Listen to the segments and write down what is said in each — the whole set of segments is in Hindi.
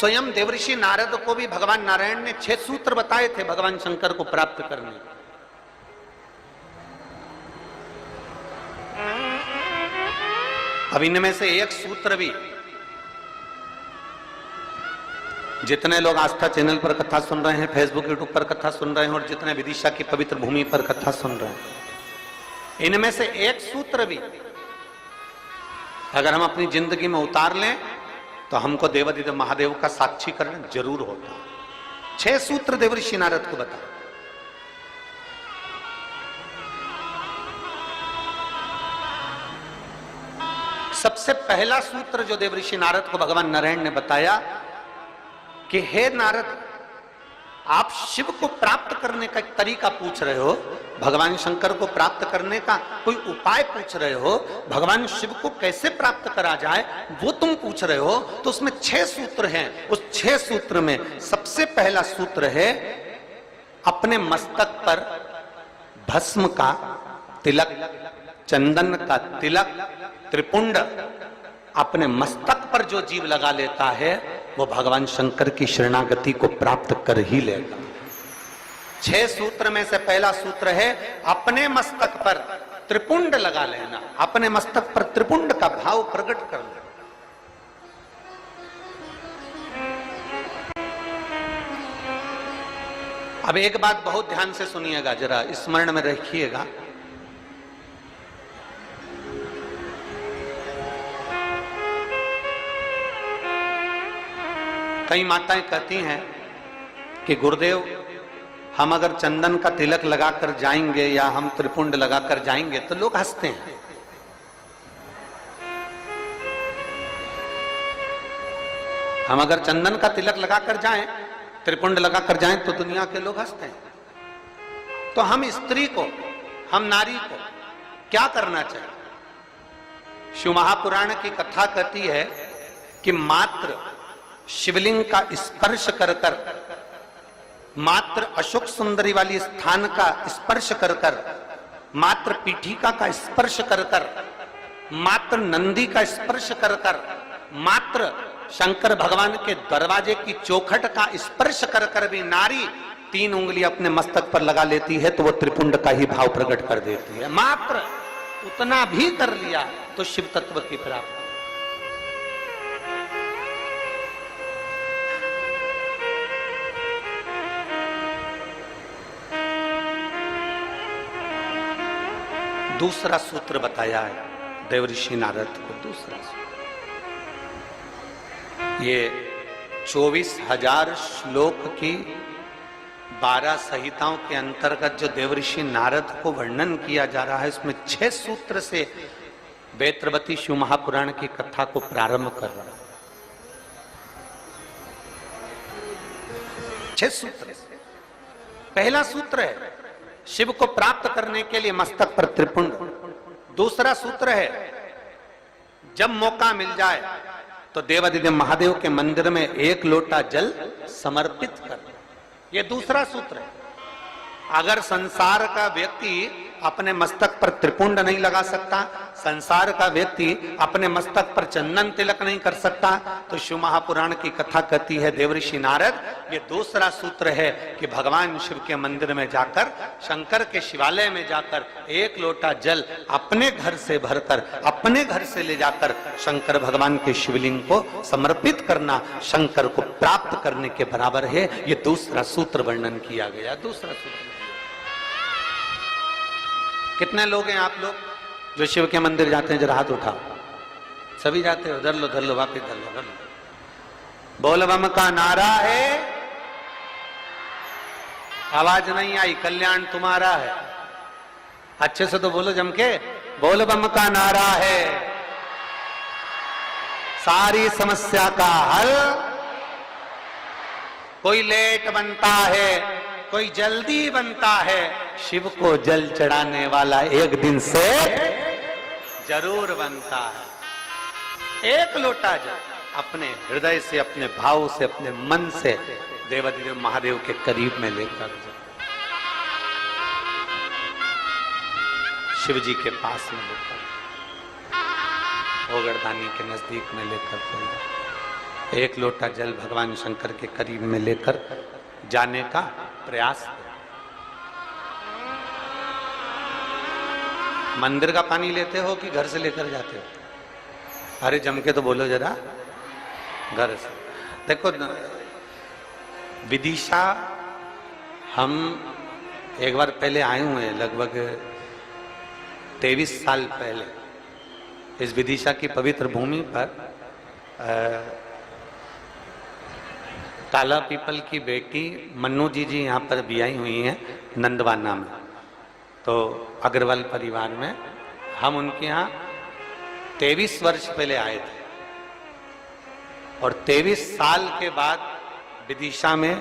स्वयं देवर्षि नारद को भी भगवान नारायण ने 6 सूत्र बताए थे भगवान शंकर को प्राप्त करने। अब इनमें से एक सूत्र भी, जितने लोग आस्था चैनल पर कथा सुन रहे हैं, फेसबुक यूट्यूब पर कथा सुन रहे हैं और जितने विदिशा की पवित्र भूमि पर कथा सुन रहे हैं, इनमें से एक सूत्र भी अगर हम अपनी जिंदगी में उतार लें तो हमको देवादिदेव महादेव का साक्षीकरण जरूर होता। 6 सूत्र देवर्षि नारद को बता। सबसे पहला सूत्र जो देवर्षि नारद को भगवान नारायण ने बताया कि हे नारद, आप शिव को प्राप्त करने का एक तरीका पूछ रहे हो, भगवान शंकर को प्राप्त करने का कोई उपाय पूछ रहे हो, भगवान शिव को कैसे प्राप्त करा जाए वो तुम पूछ रहे हो। तो उसमें 6 सूत्र हैं। उस 6 सूत्र में सबसे पहला सूत्र है अपने मस्तक पर भस्म का तिलक, चंदन का तिलक, त्रिपुंड अपने मस्तक पर जो जीव लगा लेता है वो भगवान शंकर की शरणागति को प्राप्त कर ही लेगा। 6 सूत्र में से पहला सूत्र है अपने मस्तक पर त्रिपुंड लगा लेना, अपने मस्तक पर त्रिपुंड का भाव प्रकट कर लेना। अब एक बात बहुत ध्यान से सुनिएगा, जरा स्मरण में रखिएगा। कई माताएं कहती हैं कि गुरुदेव, हम अगर चंदन का तिलक लगाकर जाएंगे या हम त्रिपुंड लगाकर जाएंगे तो लोग हंसते हैं। हम अगर चंदन का तिलक लगाकर जाएं, त्रिपुंड लगाकर जाएं तो दुनिया के लोग हंसते हैं। तो हम स्त्री को, हम नारी को क्या करना चाहिए? शिव महापुराण की कथा कहती है कि मात्र शिवलिंग का स्पर्श कर कर, मात्र अशोक सुंदरी वाली स्थान का स्पर्श कर कर, मात्र पीठिका का स्पर्श कर कर, मात्र नंदी का स्पर्श कर कर, मात्र शंकर भगवान के दरवाजे की चौखट का स्पर्श कर कर भी नारी 3 उंगली अपने मस्तक पर लगा लेती है तो वो त्रिपुंड का ही भाव प्रकट कर देती है। मात्र उतना भी कर लिया तो शिव तत्व की प्राप्ति। दूसरा सूत्र बताया है देवर्षि नारद को। दूसरा सूत्र ये 24,000 श्लोक की 12 संहिताओं के अंतर्गत जो देवर्षि नारद को वर्णन किया जा रहा है, उसमें 6 सूत्र से वेत्रवती शिव महापुराण की कथा को प्रारंभ कर रहा है। 6 सूत्र। पहला सूत्र है शिव को प्राप्त करने के लिए मस्तक पर त्रिपुंड। दूसरा सूत्र है जब मौका मिल जाए तो देवादिदेव महादेव के मंदिर में 1 लोटा जल समर्पित कर। यह दूसरा सूत्र है। अगर संसार का व्यक्ति अपने मस्तक पर त्रिपुंड नहीं लगा सकता, संसार का व्यक्ति अपने मस्तक पर चंदन तिलक नहीं कर सकता, तो शिव महापुराण की कथा कहती है देवर्षि नारद, ये दूसरा सूत्र है कि भगवान शिव के मंदिर में जाकर, शंकर के शिवालय में जाकर 1 लोटा जल अपने घर से भरकर, अपने घर से ले जाकर शंकर भगवान के शिवलिंग को समर्पित करना शंकर को प्राप्त करने के बराबर है। ये दूसरा सूत्र वर्णन किया गया। दूसरा सूत्र। कितने लोग हैं आप लोग जो शिव के मंदिर जाते हैं? जरा हाथ उठाओ। सभी जाते हो? धर लो वापिस धर लो। बोल बम का नारा है। आवाज नहीं आई। कल्याण तुम्हारा है। अच्छे से तो बोलो जम के। बोल बम का नारा है, सारी समस्या का हल। कोई लेट बनता है, कोई जल्दी बनता है, शिव को जल चढ़ाने वाला एक दिन से जरूर बनता है। 1 लोटा जल अपने हृदय से, अपने भाव से, अपने मन से देवादिदेव महादेव के करीब में लेकर शिव जी के पास में लेकर, ओगरदानी के नजदीक में लेकर एक लोटा जल भगवान शंकर के करीब में लेकर जाने का प्रयास। मंदिर का पानी लेते हो कि घर से लेकर जाते हो? अरे जम के तो बोलो जरा, घर से। देखो विदिशा हम एक बार पहले आए हुए हैं, लगभग 23 साल पहले। इस विदिशा की पवित्र भूमि पर काला पीपल की बेटी मन्नू जी यहाँ पर भी आई हुई हैं नंदवाना में, तो अग्रवाल परिवार में। हम उनके यहाँ 23 वर्ष पहले आए थे और 23 साल के बाद विदिशा में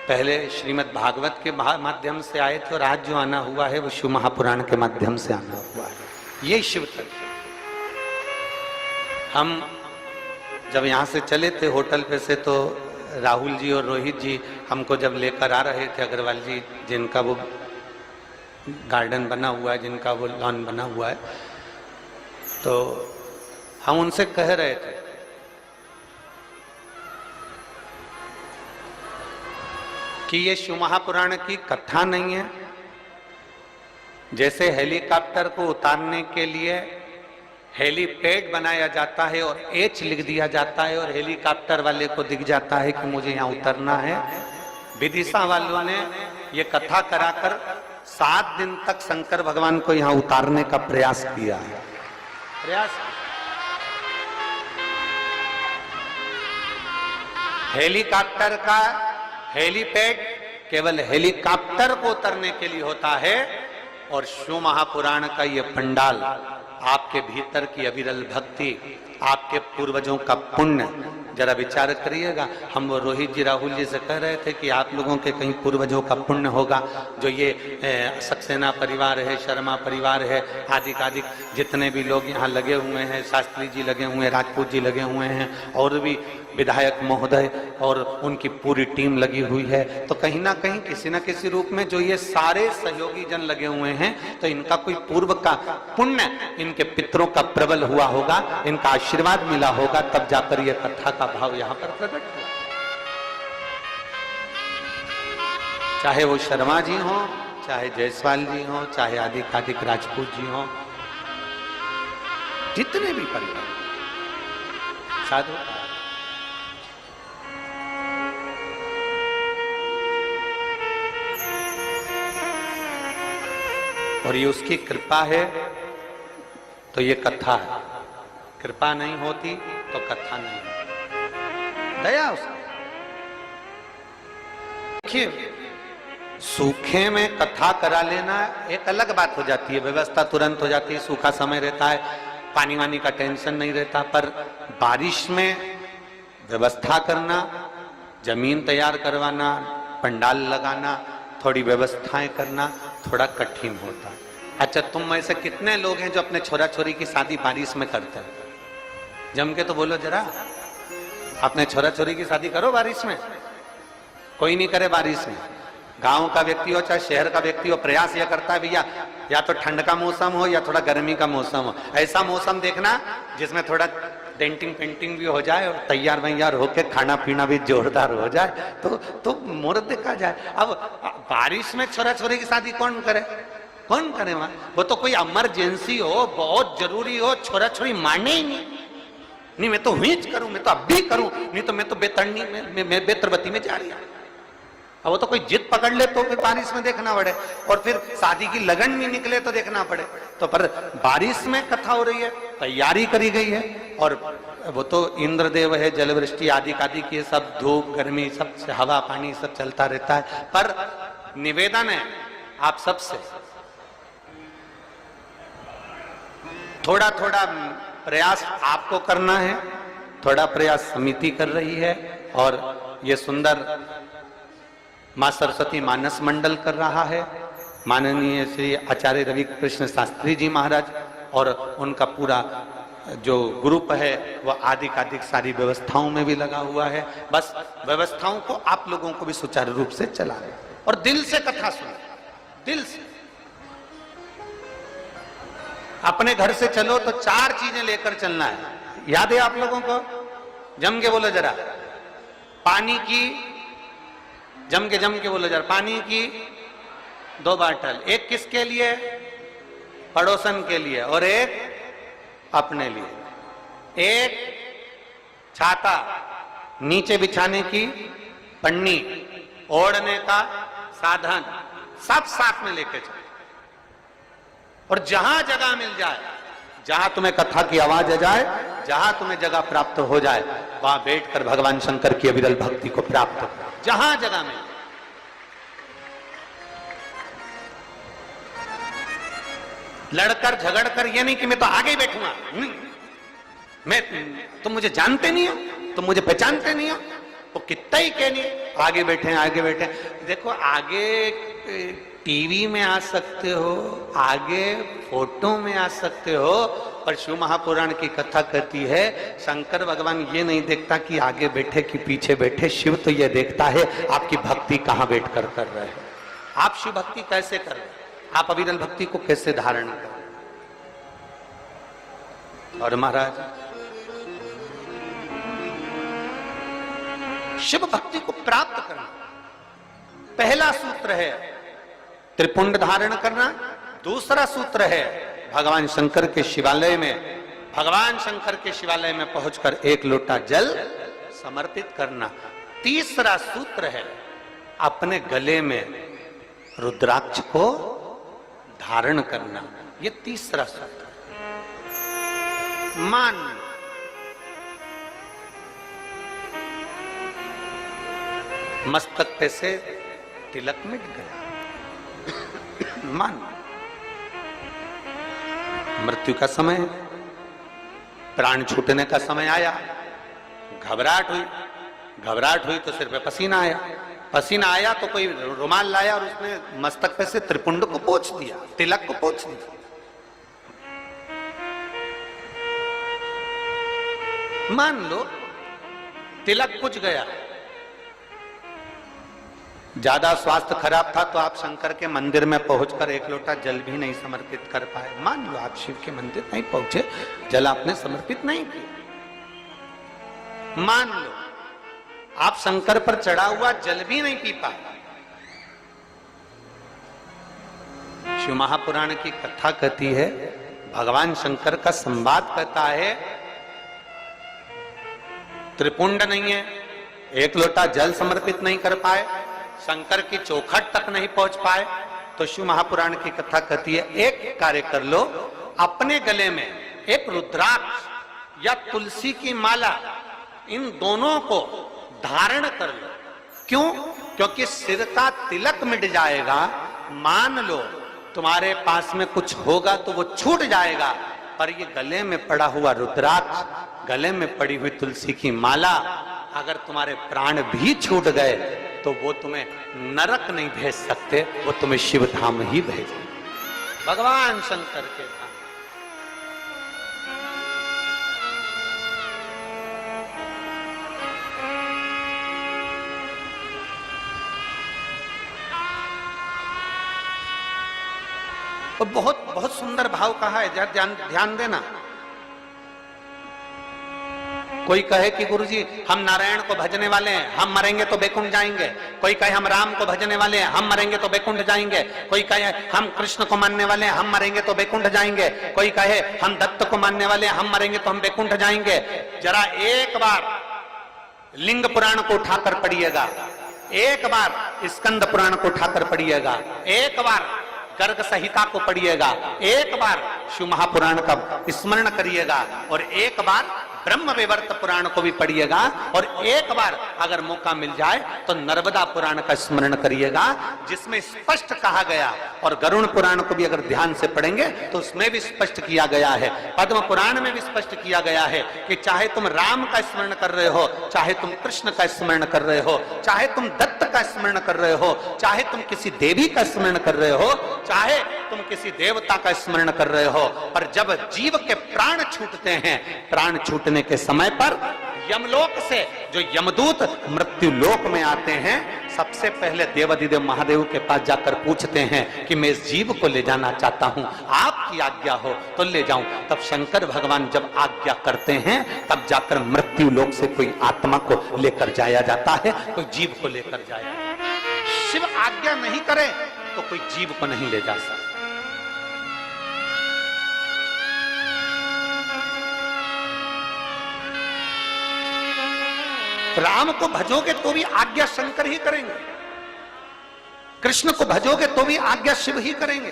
पहले श्रीमद् भागवत के माध्यम से आए थे और आज जो आना हुआ है वो शिव महापुराण के माध्यम से आना हुआ है। ये शिव तत्व। हम जब यहाँ से चले थे होटल पे से, तो राहुल जी और रोहित जी हमको जब लेकर आ रहे थे, अग्रवाल जी जिनका वो गार्डन बना हुआ है, जिनका वो लॉन बना हुआ है, तो हम उनसे कह रहे थे कि ये शिव महापुराण की कथा नहीं है। जैसे हेलीकॉप्टर को उतारने के लिए हेलीपैड बनाया जाता है और एच लिख दिया जाता है और हेलीकॉप्टर वाले को दिख जाता है कि मुझे यहाँ उतरना है, विदिशा वालों ने ये कथा कराकर 7 दिन तक शंकर भगवान को यहाँ उतारने का प्रयास किया है। हेलीकॉप्टर का हेलीपैड केवल हेलीकॉप्टर को उतरने के लिए होता है और शिव महापुराण का ये पंडाल आपके भीतर की अविरल भक्ति, आपके पूर्वजों का पुण्य। जरा विचार करिएगा। हम वो रोहित जी राहुल जी से कह रहे थे कि आप लोगों के कहीं पूर्वजों का पुण्य होगा, जो ये सक्सेना परिवार है, शर्मा परिवार है, आदि जितने भी लोग यहाँ लगे हुए हैं, शास्त्री जी लगे हुए हैं, राजपूत जी लगे हुए हैं, और भी विधायक महोदय और उनकी पूरी टीम लगी हुई है, तो कहीं ना कहीं किसी न किसी रूप में जो ये सारे सहयोगी जन लगे हुए हैं, तो इनका कोई पूर्व का पुण्य, इनके पितरों का प्रबल हुआ होगा, इनका आशीर्वाद मिला होगा, तब जाकर ये कथा का भाव यहाँ पर प्रकट हुआ। चाहे वो शर्मा जी हो, चाहे जायसवाल जी हो, चाहे आदिक राजपूत जी हो, जितने भी परिवार साधु। और ये उसकी कृपा है तो ये कथा है, कृपा नहीं होती तो कथा नहीं होती, दया उसकी। देखिए, सूखे में कथा करा लेना एक अलग बात हो जाती है, व्यवस्था तुरंत हो जाती है, सूखा समय रहता है, पानी वानी का टेंशन नहीं रहता। पर बारिश में व्यवस्था करना, जमीन तैयार करवाना, पंडाल लगाना, थोड़ी व्यवस्थाएं करना थोड़ा कठिन होता है। अच्छा, तुम में से कितने लोग हैं जो अपने छोरा छोरी की शादी बारिश में करते हैं? जम के तो बोलो जरा, अपने छोरा छोरी की शादी करो बारिश में। कोई नहीं करे बारिश में। गांव का व्यक्ति हो चाहे शहर का व्यक्ति हो, प्रयास यह करता है भैया या तो ठंड का मौसम हो या थोड़ा गर्मी का मौसम हो, ऐसा मौसम देखना जिसमें थोड़ा डेंटिंग पेंटिंग भी हो जाए और तैयार वैयार होके खाना पीना भी जोरदार हो जाए, तो मुहूर्त देखा जाए। अब बारिश में छोरा छोरी की शादी कौन करे? कौन करे वहां? वो तो कोई इमरजेंसी हो, बहुत जरूरी हो, छोरा छोरी माने ही नहीं, मैं तो हुई करूं, मैं तो अब भी करूं, नहीं तो मैं तो बेतरनी में बेतरबती में जा रही हूं। अब वो तो कोई जिद पकड़ ले तो फिर बारिश में देखना पड़े, और फिर शादी की लगन भी निकले तो देखना पड़े। तो पर बारिश में कथा हो रही है, तैयारी करी गई है, और वो तो इंद्रदेव है, जलवृष्टि आदि की सब, धूप गर्मी सब, हवा पानी सब चलता रहता है। पर निवेदन है आप सबसे, थोड़ा थोड़ा प्रयास आपको करना है, थोड़ा प्रयास समिति कर रही है, और ये सुंदर मां सरस्वती मानस मंडल कर रहा है, माननीय श्री आचार्य रवि कृष्ण शास्त्री जी महाराज, और उनका पूरा जो ग्रुप है वह आदि सारी व्यवस्थाओं में भी लगा हुआ है। बस व्यवस्थाओं को आप लोगों को भी सुचारू रूप से चला रहे, और दिल से कथा सुने, दिल से। अपने घर से चलो तो 4 चीजें लेकर चलना है, याद है आप लोगों को? जम के बोलो जरा। पानी की, जम के बोलो जरा। पानी की 2 बाटल, एक किसके लिए? पड़ोसन के लिए, और एक अपने लिए। एक छाता, नीचे बिछाने की पन्नी, ओढ़ने का साधन, सब साथ में लेके चलो। और जहां जगह मिल जाए, जहां तुम्हें कथा की आवाज आ जाए, जहां तुम्हें जगह प्राप्त हो जाए, वहां बैठकर भगवान शंकर की अविरल भक्ति को प्राप्त करो। जहां जगह मिल, लड़कर झगड़कर, ये नहीं कि मैं तो आगे ही बैठूंगा, मैं, तुम मुझे जानते नहीं हो, तुम मुझे पहचानते नहीं हो, वो कितना ही कहनी, आगे बैठे आगे बैठे। देखो, आगे टीवी में आ सकते हो, आगे फोटो में आ सकते हो, पर शिव महापुराण की कथा कहती है शंकर भगवान ये नहीं देखता कि आगे बैठे कि पीछे बैठे। शिव तो ये देखता है आपकी भक्ति कहां बैठकर कर रहे हैं, आप शिव भक्ति कैसे कर रहे हैं, आप अविरल भक्ति को कैसे धारण कर रहे हैं। और महाराज, शिव भक्ति को प्राप्त करना, पहला सूत्र है त्रिपुंड धारण करना। दूसरा सूत्र है भगवान शंकर के शिवालय में, भगवान शंकर के शिवालय में पहुंचकर 1 लोटा जल समर्पित करना। तीसरा सूत्र है अपने गले में रुद्राक्ष को धारण करना। ये तीसरा सूत्र। मान, मस्तक पे से तिलक मिट गया, मान, मृत्यु का समय, प्राण छूटने का समय आया, घबराहट हुई तो सिर पे पसीना आया तो कोई रुमाल लाया और उसने मस्तक पे से त्रिपुंड को पोंछ दिया, तिलक को पोंछ दिया। मान लो तिलक कुछ गया, ज्यादा स्वास्थ्य खराब था तो आप शंकर के मंदिर में पहुंचकर 1 लोटा जल भी नहीं समर्पित कर पाए। मान लो आप शिव के मंदिर नहीं पहुंचे, जल आपने समर्पित नहीं किया। मान लो आप शंकर पर चढ़ा हुआ जल भी नहीं पी पाए। शिव महापुराण की कथा कहती है, भगवान शंकर का संवाद कहता है, त्रिपुंड नहीं है, 1 लोटा जल समर्पित नहीं कर पाए, शंकर की चौखट तक नहीं पहुंच पाए, तो शिव महापुराण की कथा कहती है एक कार्य कर लो, अपने गले में एक रुद्राक्ष या तुलसी की माला, इन दोनों को धारण कर लो। क्यों? क्योंकि सिर का तिलक मिट जाएगा। मान लो तुम्हारे पास में कुछ होगा तो वो छूट जाएगा, पर ये गले में पड़ा हुआ रुद्राक्ष, गले में पड़ी हुई तुलसी की माला, अगर तुम्हारे प्राण भी छूट गए तो वो तुम्हें नरक नहीं भेज सकते, वो तुम्हें शिव धाम ही भेजेंगे, भगवान शंकर के धाम। तो बहुत बहुत सुंदर भाव कहा है, ध्यान देना। कोई कहे कि गुरुजी हम नारायण को भजने वाले हैं, हम मरेंगे तो बैकुंठ जाएंगे। कोई कहे हम राम को भजने वाले हैं, हम मरेंगे तो बैकुंठ जाएंगे। कोई कहे हम कृष्ण को मानने वाले हैं, हम मरेंगे तो बैकुंठ जाएंगे। कोई कहे हम दत्त को मानने वाले हैं, हम मरेंगे तो हम बैकुंठ जाएंगे। जरा एक बार लिंग पुराण को उठाकर पढ़िएगा, एक बार स्कंद पुराण को उठाकर पढ़िएगा, एक बार गर्ग संहिता को पढ़िएगा, एक बार शिव महापुराण का स्मरण करिएगा, और एक बार ब्रह्म विवर्त पुराण को भी पढ़िएगा, और एक बार अगर मौका मिल जाए तो नर्मदा पुराण का स्मरण करिएगा, जिसमें स्पष्ट कहा गया, और गरुण पुराण को भी अगर ध्यान से पढ़ेंगे तो उसमें भी स्पष्ट किया गया है, पद्म पुराण में भी स्पष्ट किया गया है कि चाहे तुम राम का स्मरण कर रहे हो, चाहे तुम कृष्ण का स्मरण कर रहे हो, चाहे तुम दत्त का स्मरण कर रहे हो, चाहे तुम किसी देवी का स्मरण कर रहे हो, चाहे तुम किसी देवता का स्मरण कर रहे हो, पर जब जीव के प्राण छूटते हैं, प्राण छूटने के समय पर यमलोक से जो यमदूत मृत्यु लोक में आते हैं, सबसे पहले देवाधिदेव महादेव के पास जाकर पूछते हैं कि मैं इस जीव को ले जाना चाहता हूं, आपकी आज्ञा हो तो ले जाऊं। तब शंकर भगवान जब आज्ञा करते हैं, तब जाकर मृत्यु लोक से कोई आत्मा को लेकर जाया जाता है, कोई जीव को लेकर जाया। शिव आज्ञा नहीं करे तो कोई जीव को नहीं ले जा सकता। राम को भजोगे तो भी आज्ञा शंकर ही करेंगे, कृष्ण को भजोगे तो भी आज्ञा शिव ही करेंगे।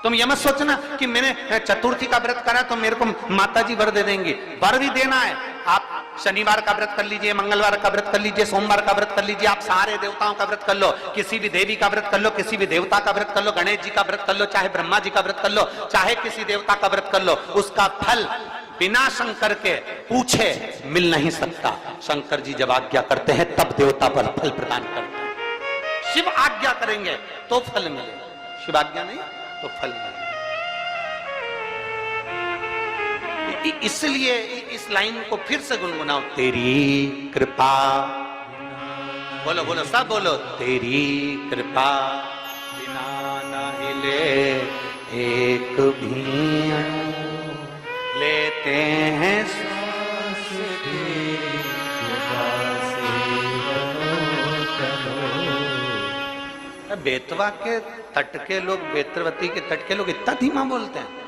तुम यह मत सोचना कि मैंने चतुर्थी का व्रत करा तो मेरे को माताजी वर दे देंगी। वर भी देना है, आप शनिवार का व्रत कर लीजिए, मंगलवार का व्रत कर लीजिए, सोमवार का व्रत कर लीजिए, आप सारे देवताओं का व्रत कर लो, किसी भी देवी का व्रत कर लो, किसी भी देवता का व्रत कर लो, गणेश जी का व्रत कर लो, चाहे ब्रह्मा जी का व्रत कर लो, चाहे किसी देवता का व्रत कर लो, उसका फल बिना शंकर के पूछे मिल नहीं सकता। शंकर जी जब आज्ञा करते हैं तब देवता पर फल प्रदान करते हैं। शिव आज्ञा करेंगे तो फल मिलेगा, शिव आज्ञा नहीं तो फल मिलेगा। इसलिए इस लाइन को फिर से गुनगुनाओ, तेरी कृपा, बोलो बोलो सब बोलो, तेरी कृपा बिना न हिले एक भी अणु, लेते हैं सांस तेरी कृपा से तनो। बेतवा के तट के लोग, बेतरवती के तट के लोग इतना धीमा बोलते हैं।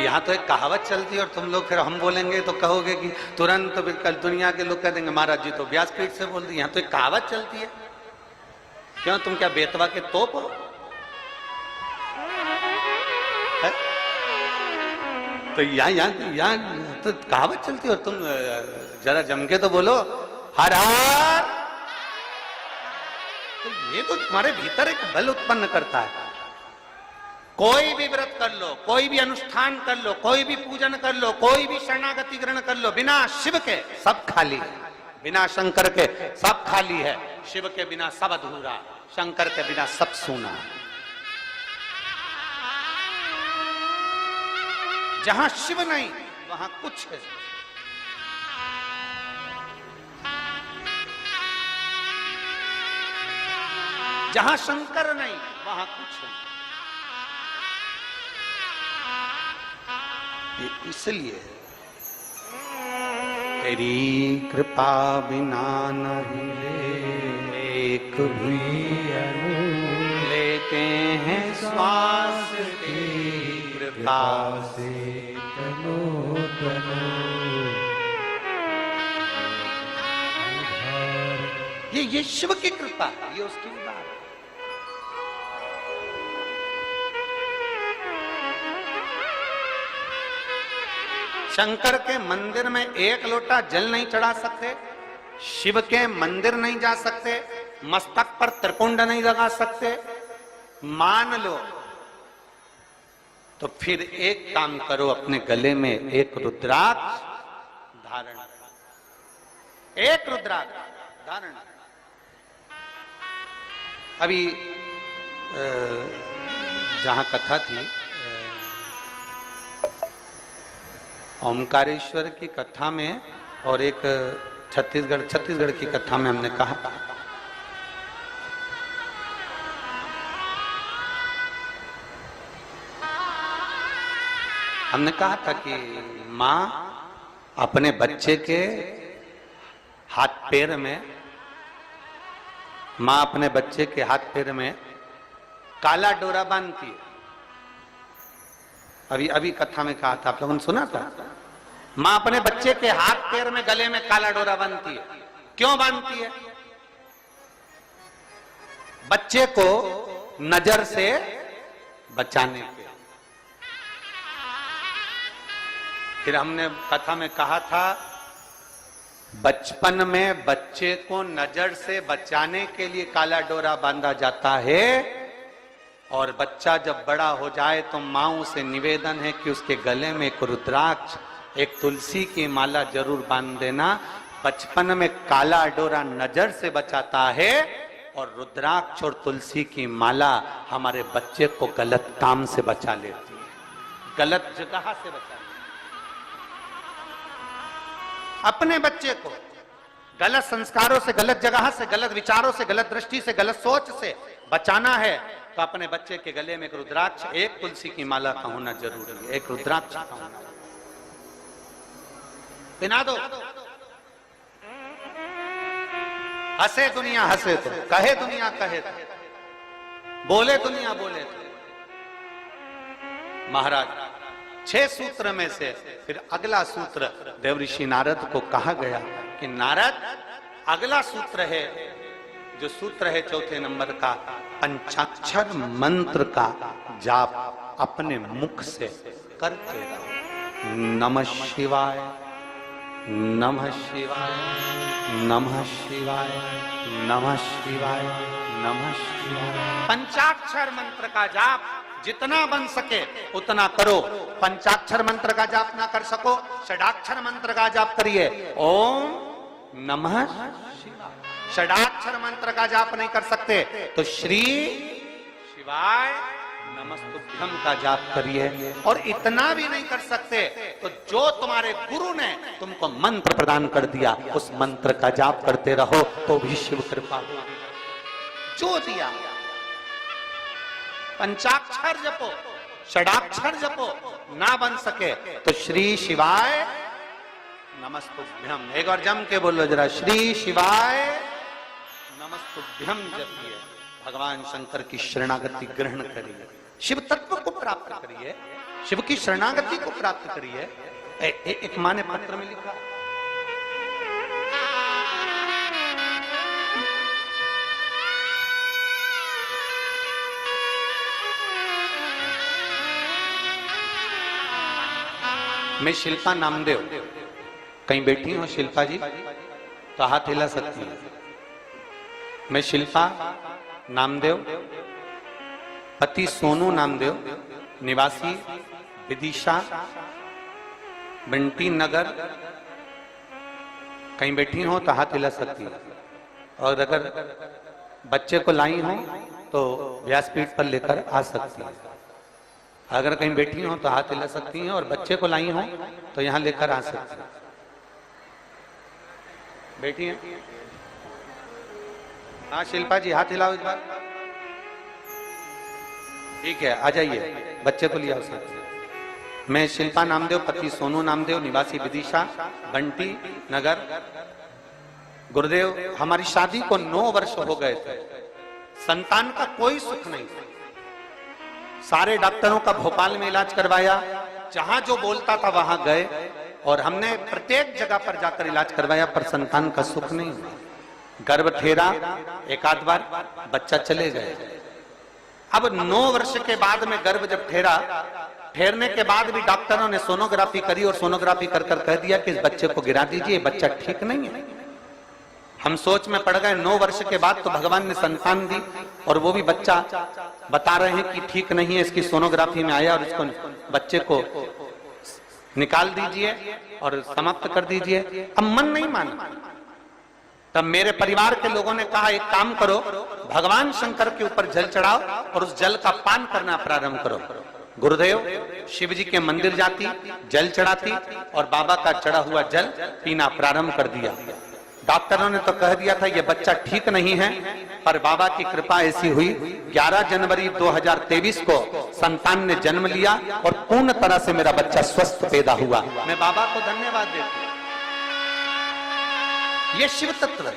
यहाँ तो एक कहावत चलती है और तुम लोग फिर हम बोलेंगे तो कहोगे कि तुरंत तो कल दुनिया के लोग कह देंगे महाराज जी तो व्यासपीठ से बोल दी। यहाँ तो एक कहावत चलती है, क्यों तुम क्या बेतवा के तोप हो? तो यहाँ तो कहावत चलती है और तुम जरा जम के तो बोलो हर हर। तो ये तो तुम्हारे भीतर एक बल उत्पन्न करता है। कोई भी व्रत कर लो, कोई भी अनुष्ठान कर लो, कोई भी पूजन कर लो, कोई भी शरणागति ग्रहण कर लो, बिना शिव के सब खाली है, बिना शंकर के सब खाली है, शिव के बिना सब अधूरा, शंकर के बिना सब सूना। जहां शिव नहीं वहां कुछ है। जहां शंकर नहीं वहां कुछ है। इसलिए तेरी कृपा बिना नहीं एक भी अणु, लेते हैं श्वास तेरी कृपा से तनो तनो। ये शिव की कृपा है, ये उसकी बात है। शंकर के मंदिर में एक लोटा जल नहीं चढ़ा सकते, शिव के मंदिर नहीं जा सकते, मस्तक पर त्रिपुंड नहीं लगा सकते, मान लो तो फिर एक काम करो, अपने गले में एक रुद्राक्ष धारण, एक रुद्राक्ष धारण। अभी जहां कथा थी, ओमकारेश्वर की कथा में और एक छत्तीसगढ़ की कथा में हमने कहा था कि माँ अपने बच्चे के हाथ पैर में काला डोरा बांधती है। अभी कथा में कहा था, आप लोगों ने सुना था। मां अपने बच्चे के हाथ पैर में गले में काला डोरा बांधती है। क्यों बांधती है? बच्चे को नजर से बचाने के। फिर हमने कथा में कहा था, बचपन में बच्चे को नजर से बचाने के लिए काला डोरा बांधा जाता है, और बच्चा जब बड़ा हो जाए तो माँ से निवेदन है कि उसके गले में एक रुद्राक्ष, एक तुलसी की माला जरूर बांध देना। बचपन में काला डोरा नजर से बचाता है और रुद्राक्ष और तुलसी की माला हमारे बच्चे को गलत काम से बचा लेती है, गलत जगह से बचा लेती है। अपने बच्चे को गलत संस्कारों से, गलत जगह से, गलत विचारों से, गलत दृष्टि से, गलत सोच से बचाना है तो अपने बच्चे के गले में एक रुद्राक्ष, एक तुलसी की माला का होना जरूरी है, एक रुद्राक्ष का होना। पिना दो, हंसे दुनिया हंसे तो, कहे दुनिया कहे तो, बोले दुनिया बोले तो। महाराज 6 सूत्र में से फिर अगला सूत्र देवऋषि नारद को कहा गया कि नारद, अगला सूत्र है, जो सूत्र है 4थे नंबर का, पंचाक्षर मंत्र का जाप अपने मुख से करते रहो। नमः शिवाय, नमः शिवाय, नमः शिवाय, नमः शिवाय, नमः शिवाय। पंचाक्षर मंत्र का जाप जितना बन सके उतना करो। पंचाक्षर मंत्र का जाप ना कर सको, षडाक्षर मंत्र का जाप करिए। ओम नमः शिवाय। षडाक्षर मंत्र का जाप नहीं कर सकते तो श्री शिवाय नमस्तुभ्यम का जाप करिए। और इतना भी नहीं कर सकते तो जो तुम्हारे गुरु ने तुमको मंत्र प्रदान कर दिया उस मंत्र का जाप करते रहो तो भी शिव कृपा होगी। जो दिया, पंचाक्षर जपो, षडाक्षर जपो, ना बन सके तो श्री शिवाय नमस्तुभ्यम, एक बार जम के बोलो जरा, श्री शिवाय नमस्तुभ्यम जपिए। भगवान शंकर की शरणागति ग्रहण करिए, शिव तत्व को प्राप्त करिए, शिव की शरणागति को प्राप्त करिए। एक मां ने पत्र में लिखा, मैं शिल्पा नामदेव, कहीं बैठी हूं शिल्पा जी तो हाथ हिला सकती है। मैं शिल्पा नामदेव, पति सोनू नामदेव, निवासी विदिशा बंटी नगर, कहीं बैठी हो तो हाथ हिला सकती है। और अगर बच्चे को लाई हो तो व्यासपीठ पर लेकर आ सकती है। अगर कहीं बैठी हो तो हाथ हिला सकती हैं और बच्चे को लाई हो तो यहां लेकर आ सकती हैं। बैठी हैं? हाँ शिल्पा जी हाथ हिलाओ इस बार। ठीक है, आ जाइए, बच्चे को लिया सकते। मैं शिल्पा नामदेव, पति सोनू नामदेव, निवासी विदिशा बंटी नगर। गुरुदेव, हमारी शादी को 9 वर्ष हो गए थे, संतान का कोई सुख नहीं था। सारे डॉक्टरों का भोपाल में इलाज करवाया, जहां जो बोलता था वहां गए और हमने प्रत्येक जगह पर जाकर इलाज करवाया पर संतान का सुख नहीं हुआ। गर्भ ठेरा एक आध बार, बच्चा चले गए। अब 9 वर्ष के बाद में गर्भ जब ठेरा, ठहरने के बाद भी डॉक्टरों ने सोनोग्राफी करी और सोनोग्राफी कर कर कह दिया कि इस बच्चे को गिरा दीजिए, बच्चा ठीक नहीं है। हम सोच में पड़ गए। 9 वर्ष के बाद तो भगवान ने संतान दी और वो भी बच्चा बता रहे हैं कि ठीक नहीं है, इसकी सोनोग्राफी में आया और इसको बच्चे को निकाल दीजिए और समाप्त कर दीजिए। अब मन नहीं माना। तब मेरे परिवार के लोगों ने कहा एक काम करो, भगवान शंकर के ऊपर जल चढ़ाओ और उस जल का पान करना प्रारंभ करो। गुरुदेव शिव जी के मंदिर जाती, जल चढ़ाती और बाबा का चढ़ा हुआ जल पीना प्रारंभ कर दिया। डॉक्टरों ने तो कह दिया था ये बच्चा ठीक नहीं है, पर बाबा की कृपा ऐसी हुई 11 जनवरी 2023 को संतान ने जन्म लिया और पूर्ण तरह से मेरा बच्चा स्वस्थ पैदा हुआ। मैं बाबा को धन्यवाद देता हूं। ये शिव तत्व है।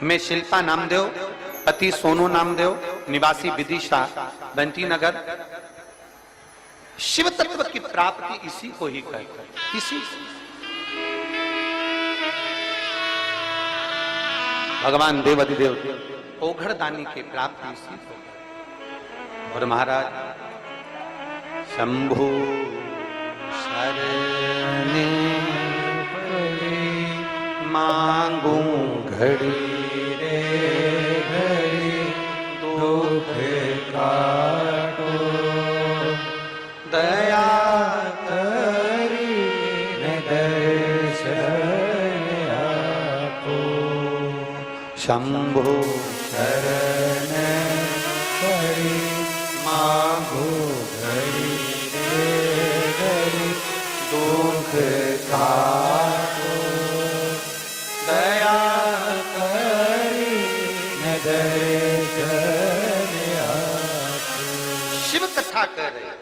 मैं शिल्पा नामदेव, पति सोनू नामदेव, निवासी विदिशा बंटी नगर। शिव तत्व की प्राप्ति इसी को ही कहते हैं, इसी भगवान देवाधिदेव ओघड़ दानी की प्राप्ति इसी को। और महाराज शंभु शरणे मांगू घड़ी रे घड़ी दुख काटो, दया करी दर्शन आपो। शंभु शरण हरि हरि दुख काटो दया करी दर्शन आपो। शिव कथा कर रहे,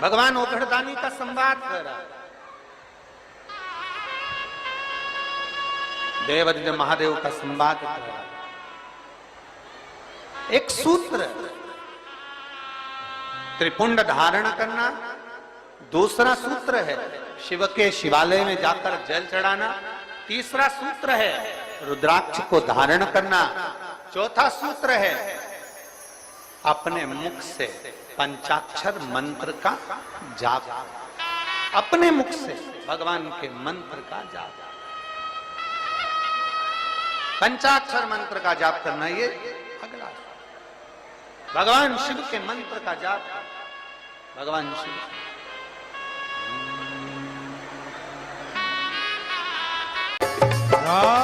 भगवान ओघड़दानी का संवाद कर रहा, देवादिदेव महादेव का संवाद कर रहा। एक सूत्र त्रिपुंड धारण करना, दूसरा सूत्र है शिव के शिवालय में जाकर जल चढ़ाना, तीसरा सूत्र है रुद्राक्ष को धारण करना, चौथा सूत्र है अपने मुख से पंचाक्षर मंत्र का जाप, अपने मुख से भगवान के मंत्र का जाप, पंचाक्षर मंत्र का जाप करना, ये अगला भगवान शिव के मंत्र का जाप, भगवान शिव राम